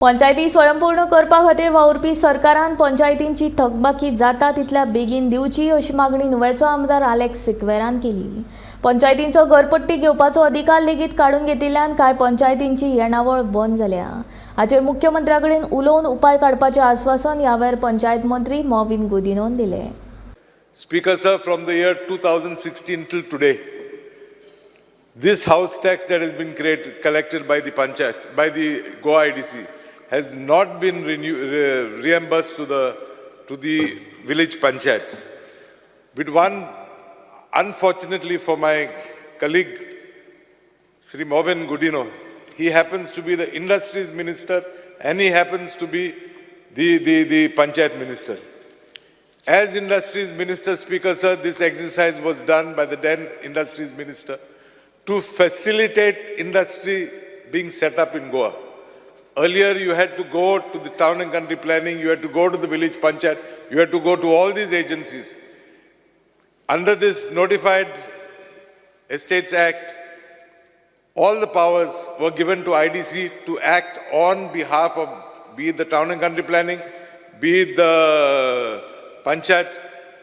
पंचायती स्वयंपूर्ण करपा खातीर वावुरपी सरकारान पंचायतींची थकबाकी जाता तितल्या बेगीन दिवची अशी मागणी नुवेचो आमदार आलेक्स सिक्वेरान केली। पंचायतींचो घरपट्टी घेवपाचो अधिकार लेगीत काडून घेतिल्ल्यान कांय पंचायतींची येणावळ बंद जाल्या। हाचेर मुख्यमंत्र्याकडेन उलोवन उपाय काडपाचें आश्वासन ह्या वेळार पंचायत मंत्री मॉविन गुदिनोन दिलें। Speaker sir, from the year 2016 till today, this house tax that has been collected by the panchayats, by the Goa IDC, has not been reimbursed to the village panchayats. With one, unfortunately for my colleague, Sri Movin Gudino, he happens to be the industries minister and he happens to be the panchayat minister. As industries minister, Speaker sir, this exercise was done by the then industries minister to facilitate industry being set up in Goa. Earlier you had to go to the town and country planning, you had to go to the village panchayat, you had to go to all these agencies. Under this Notified Estates Act, all the powers were given to IDC to act on behalf of, be it the town and country planning, be it the panchayats,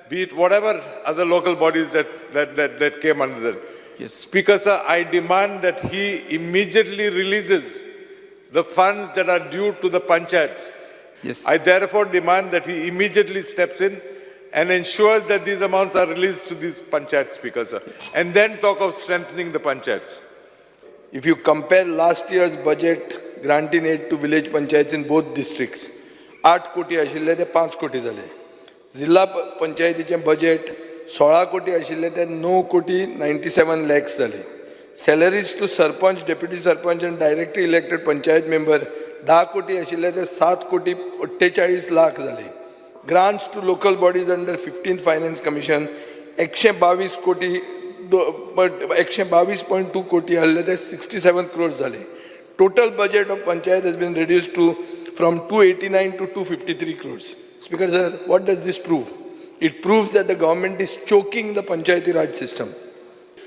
be it whatever other local bodies that came under that. Yes. Speaker sir, I demand that he immediately releases the funds that are due to the panchayats. Yes. I therefore demand that he immediately steps in and ensures that these amounts are released to these panchayats, Speaker sir, and then talk of strengthening the panchayats. If you compare last year's budget granting aid to village panchayats in both districts, 8 कोटी आशिल्ले ते 5 कोटी जाले. जिल्हा पंचायतीचें budget 16 कोटी आशिल्ले ते 9 कोटी 97 lakhs जाले. Salaries to sarpanch, deputy sarpanch and directly elected panchayat member 10 कोटी आशिल्ले ते 7 कोटी 48 लाख जाले. Grants to local bodies under 15th Finance Commission 122 कोटी 122.2 कोटी आले ते 67 crores जाले. Total budget of panchayat has been reduced to from 289 to 253 crores. Speaker sir, what does this prove? It proves that the government is choking the panchayati raj system.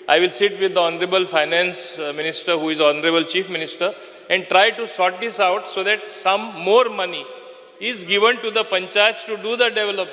I will sit with the Honorable Finance Minister, who is Honorable Chief Minister, and try to sort this out so that some more money is given to the panchayats to do the development.